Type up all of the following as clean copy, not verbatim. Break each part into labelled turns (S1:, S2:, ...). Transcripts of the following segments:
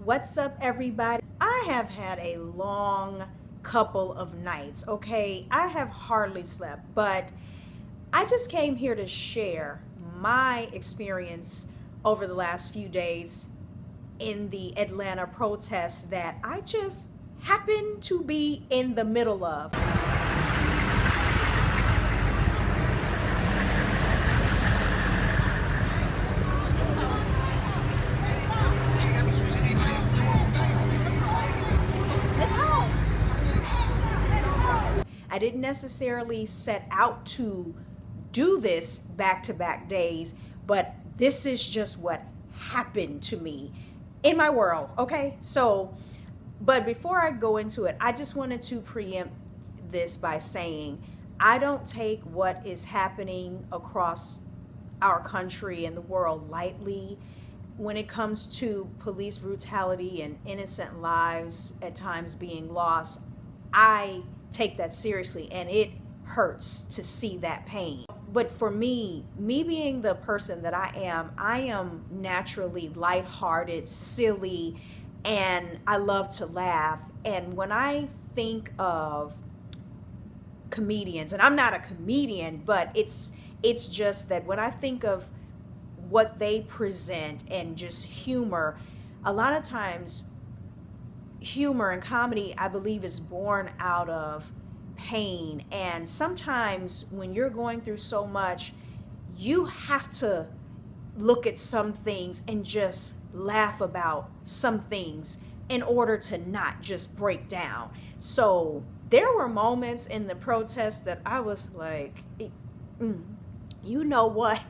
S1: What's up, everybody? I have had a long couple of nights, okay? I have hardly slept, but I just came here to share my experience over the last few days in the Atlanta protests that I just happened to be in the middle of. I didn't necessarily set out to do this back-to-back days, but this is just what happened to me in my world, okay? But before I go into it, I just wanted to preempt this by saying I don't take what is happening across our country and the world lightly when it comes to police brutality and innocent lives at times being lost. I take that seriously, and it hurts to see that pain. But for me being the person that I am naturally lighthearted, silly, and I love to laugh. And when I think of comedians, and I'm not a comedian, but it's just that when I think of what they present and just humor, a lot of times humor and comedy, I believe, is born out of pain. And sometimes when you're going through so much, you have to look at some things and just laugh about some things in order to not just break down. So there were moments in the protest that I was like, you know what?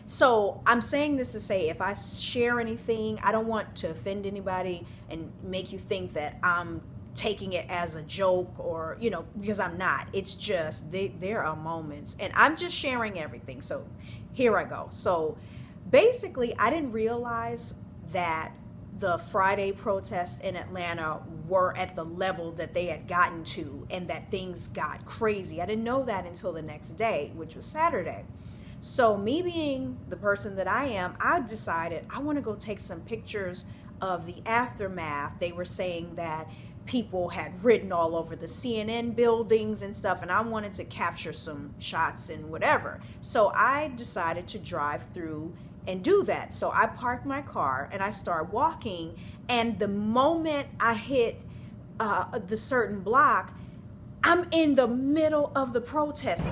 S1: So I'm saying this to say, if I share anything, I don't want to offend anybody and make you think that I'm taking it as a joke, or, because I'm not. It's just there are moments, and I'm just sharing everything. So here I go. So basically, I didn't realize that the Friday protests in Atlanta were at the level that they had gotten to, and that things got crazy. I didn't know that until the next day, which was Saturday. So me being the person that I am, I decided I want to go take some pictures of the aftermath. They were saying that people had written all over the CNN buildings and stuff, and I wanted to capture some shots and whatever. So I decided to drive through and do that. So I parked my car and I start walking, and the moment I hit the certain block, I'm in the middle of the protest.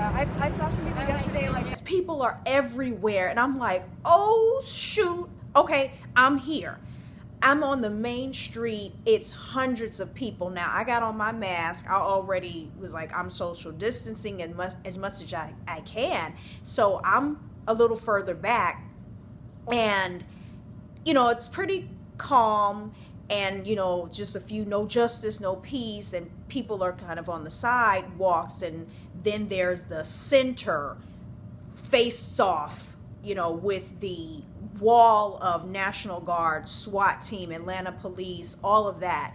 S2: I saw some people yesterday, like,
S1: people are everywhere, and I'm like, oh shoot, okay, I'm here. I'm on the main street. It's hundreds of people. Now, I got on my mask. I already was like, I'm social distancing as much as I can. So I'm a little further back, and it's pretty calm, and just a few no justice, no peace, and people are kind of on the sidewalks, and then there's the center face off, with the wall of National Guard, SWAT team, Atlanta police, all of that.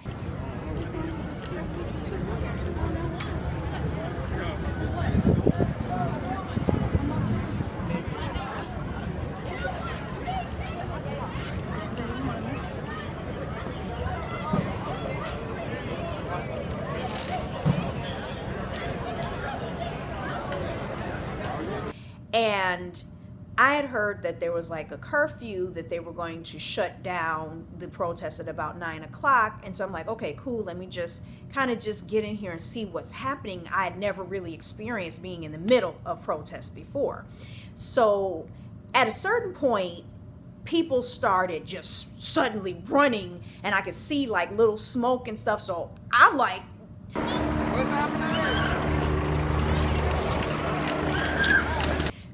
S1: And I had heard that there was like a curfew, that they were going to shut down the protest at about 9 o'clock. And so I'm like, okay, cool. Let me just get in here and see what's happening. I had never really experienced being in the middle of protests before. So at a certain point, people started just suddenly running, and I could see like little smoke and stuff. So I'm like,
S2: what's happening?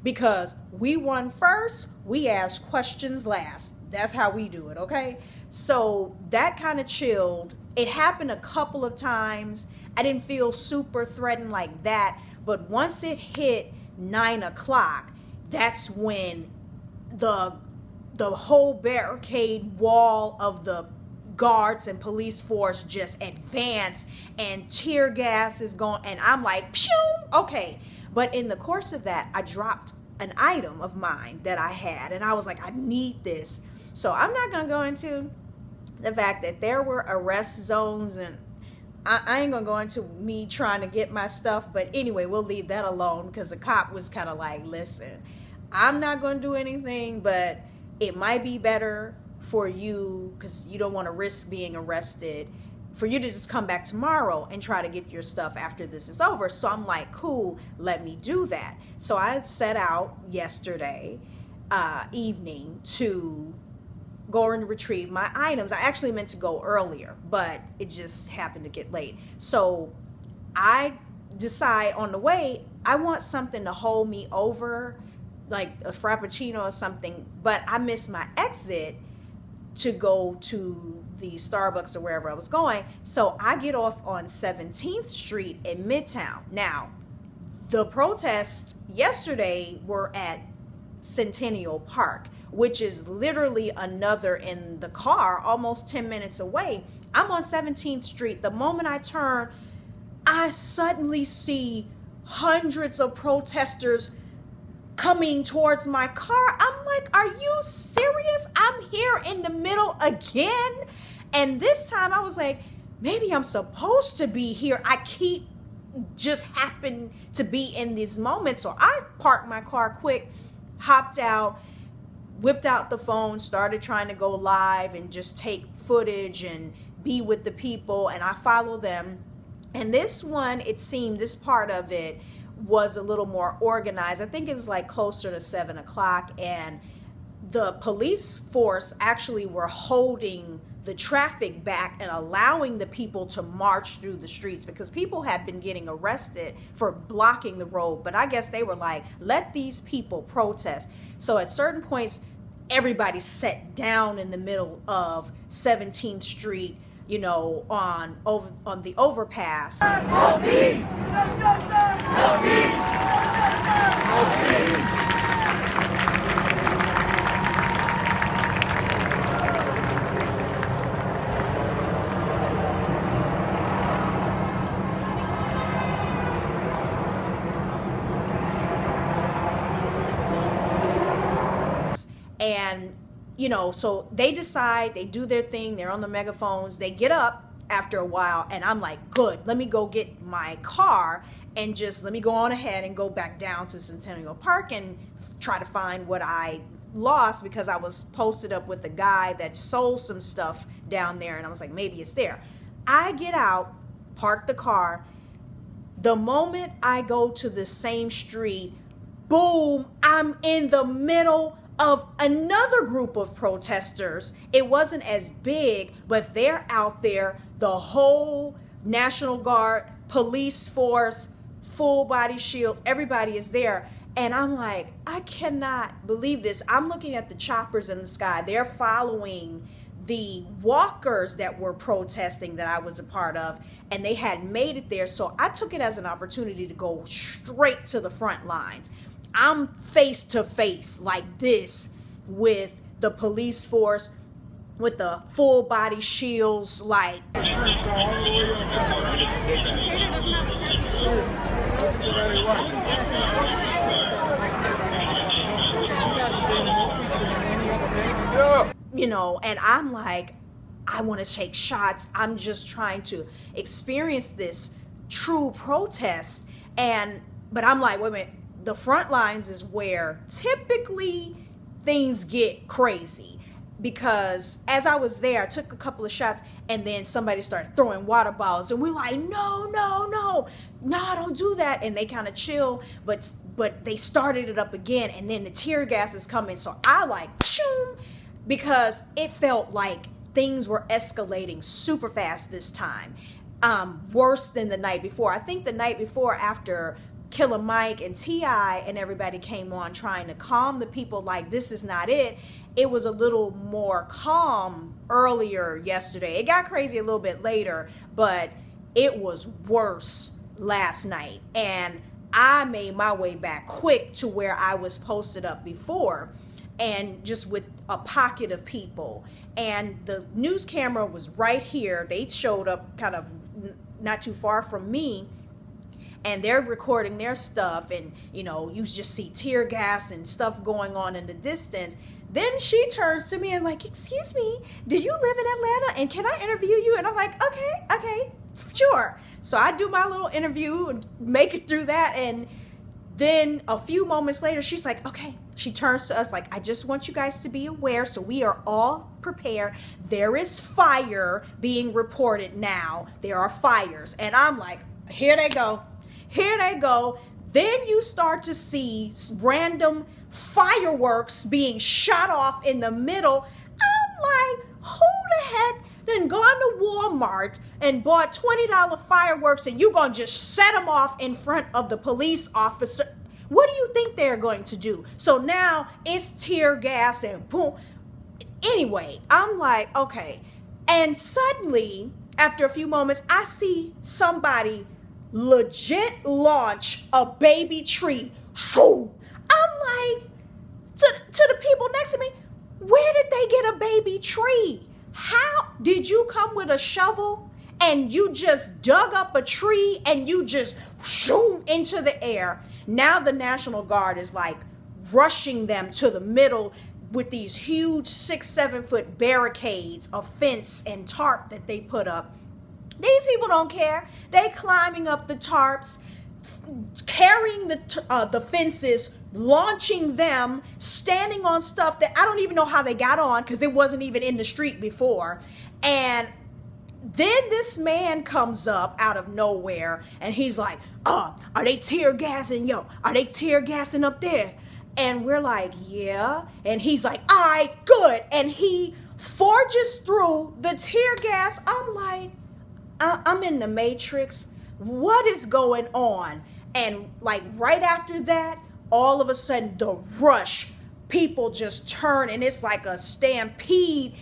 S1: Because we run first, we ask questions last. That's how we do it, okay? So that kind of chilled. It happened a couple of times. I didn't feel super threatened like that. But once it hit 9 o'clock, that's when the whole barricade wall of the guards and police force just advanced, and tear gas is going, and I'm like, phew, okay. But in the course of that, I dropped an item of mine that I had, and I was like, I need this. So I'm not gonna go into the fact that there were arrest zones, and I ain't gonna go into me trying to get my stuff, but anyway, we'll leave that alone, because the cop was kind of like, listen, I'm not gonna do anything, but it might be better for you, because you don't want to risk being arrested, for you to just come back tomorrow and try to get your stuff after this is over. So I'm like, cool, let me do that. So I set out yesterday evening to go and retrieve my items. I actually meant to go earlier, but it just happened to get late. So I decide on the way, I want something to hold me over, like a Frappuccino or something, but I missed my exit to go to the Starbucks or wherever I was going. So I get off on 17th Street in Midtown. Now, the protests yesterday were at Centennial Park, which is literally another in the car, almost 10 minutes away. I'm on 17th Street. The moment I turn, I suddenly see hundreds of protesters coming towards my car. I'm like, are you serious? I'm here in the middle again. And this time I was like, maybe I'm supposed to be here. I keep just happen to be in these moments. So I parked my car quick, hopped out, whipped out the phone, started trying to go live and just take footage and be with the people. And I follow them. And this one, it seemed, this part of it was a little more organized. I think it was like closer to 7 o'clock, and the police force actually were holding the traffic back and allowing the people to march through the streets, because people had been getting arrested for blocking the road. But I guess they were like, let these people protest. So at certain points, everybody sat down in the middle of 17th Street, you know, on the overpass.
S2: No peace! No peace! No peace!
S1: And, you know, so they decide, they do their thing, they're on the megaphones, they get up after a while, and I'm like, good, let me go get my car and just let me go on ahead and go back down to Centennial Park and try to find what I lost, because I was posted up with a guy that sold some stuff down there, and I was like, maybe it's there. I get out, park the car. The moment I go to the same street, boom, I'm in the middle of another group of protesters. It wasn't as big, but they're out there, the whole National Guard, police force, full body shields, everybody is there. And I'm like, I cannot believe this. I'm looking at the choppers in the sky. They're following the walkers that were protesting that I was a part of, and they had made it there. So I took it as an opportunity to go straight to the front lines. I'm face to face like this with the police force, with the full body shields, like. You know, and I'm like, I want to take shots. I'm just trying to experience this true protest. But I'm like, wait a minute. The front lines is where typically things get crazy, because as I was there, I took a couple of shots, and then somebody started throwing water bottles, and we're like, no, don't do that. And they kind of chill, but they started it up again, and then the tear gas is coming. So I like, choom, because it felt like things were escalating super fast this time, worse than the night before. I think the night before, after Killer Mike and T.I. and everybody came on trying to calm the people, like, this is not it. It was a little more calm earlier yesterday. It got crazy a little bit later, but it was worse last night. And I made my way back quick to where I was posted up before, and just with a pocket of people. And the news camera was right here. They showed up kind of not too far from me. and they're recording their stuff, and you just see tear gas and stuff going on in the distance. Then she turns to me and like, excuse me, did you live in Atlanta and can I interview you? And I'm like, okay, sure. So I do my little interview and make it through that, and then a few moments later, she's like, okay. She turns to us like, I just want you guys to be aware, so we are all prepared. There is fire being reported now. There are fires. And I'm like, here they go. Here they go. Then you start to see random fireworks being shot off in the middle. I'm like, who the heck then gone to Walmart and bought $20 fireworks and you gonna just set them off in front of the police officer? What do you think they're going to do? So now it's tear gas and boom. Anyway, I'm like, okay. And suddenly, after a few moments, I see somebody legit launch a baby tree. I'm like, to the people next to me, where did they get a baby tree? How did you come with a shovel and you just dug up a tree and you just shoom into the air? Now the National Guard is like rushing them to the middle with these huge 6-7 foot barricades of fence and tarp that they put up. These people don't care. They climbing up the tarps, carrying the fences, launching them, standing on stuff that I don't even know how they got on because it wasn't even in the street before. And then this man comes up out of nowhere and he's like, are they tear gassing? Are they tear gassing up there? And we're like, yeah. And he's like, all right, good. And he forges through the tear gas. I'm like, I'm in the Matrix. What is going on? And like right after that, all of a sudden the rush, people just turn and it's like a stampede.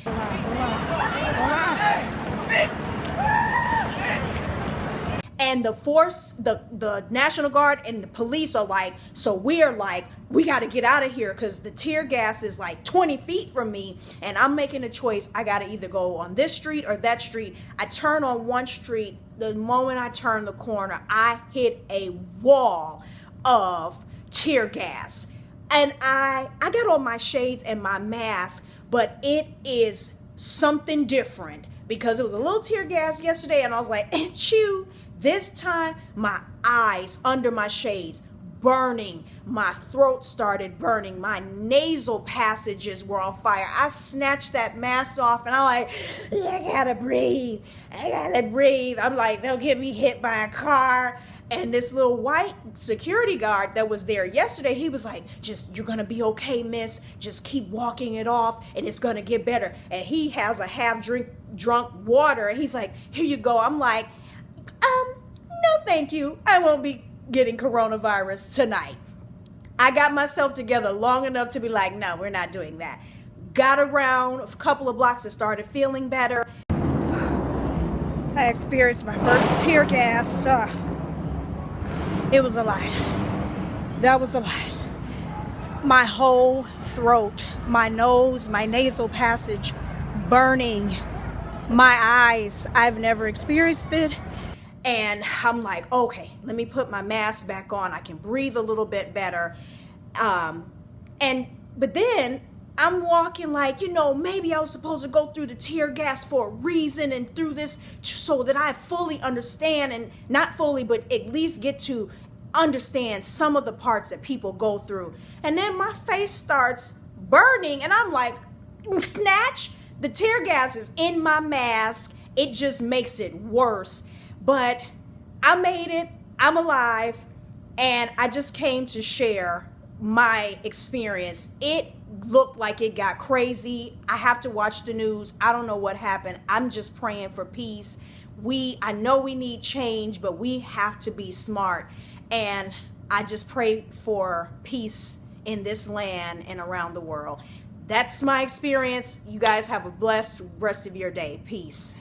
S1: And the National Guard and the police are like, so we're like, we got to get out of here because the tear gas is like 20 feet from me. And I'm making a choice. I got to either go on this street or that street. I turn on one street. The moment I turn the corner, I hit a wall of tear gas. And I got on my shades and my mask, but it is something different because it was a little tear gas yesterday. And I was like, achoo. This time, my eyes under my shades burning. My throat started burning. My nasal passages were on fire. I snatched that mask off and I'm like, I gotta breathe. I'm like, don't get me hit by a car. And this little white security guard that was there yesterday, he was like, you're gonna be okay, miss. Just keep walking it off and it's gonna get better. And he has a drunk water and he's like, here you go. I'm like, no, thank you. I won't be getting coronavirus tonight. I got myself together long enough to be like, no, we're not doing that. Got around a couple of blocks and started feeling better. I experienced my first tear gas. It was a lot. That was a lot. My whole throat, my nose, my nasal passage burning. My eyes, I've never experienced it. And I'm like, okay, let me put my mask back on. I can breathe a little bit better. But then I'm walking like, maybe I was supposed to go through the tear gas for a reason and through this so that I fully understand, and not fully, but at least get to understand some of the parts that people go through. And then my face starts burning and I'm like, snatch, the tear gas is in my mask. It just makes it worse. But I made it, I'm alive, and I just came to share my experience. It looked like it got crazy. I have to watch the news. I don't know what happened. I'm just praying for peace. I know we need change, but we have to be smart. And I just pray for peace in this land and around the world. That's my experience. You guys have a blessed rest of your day. Peace.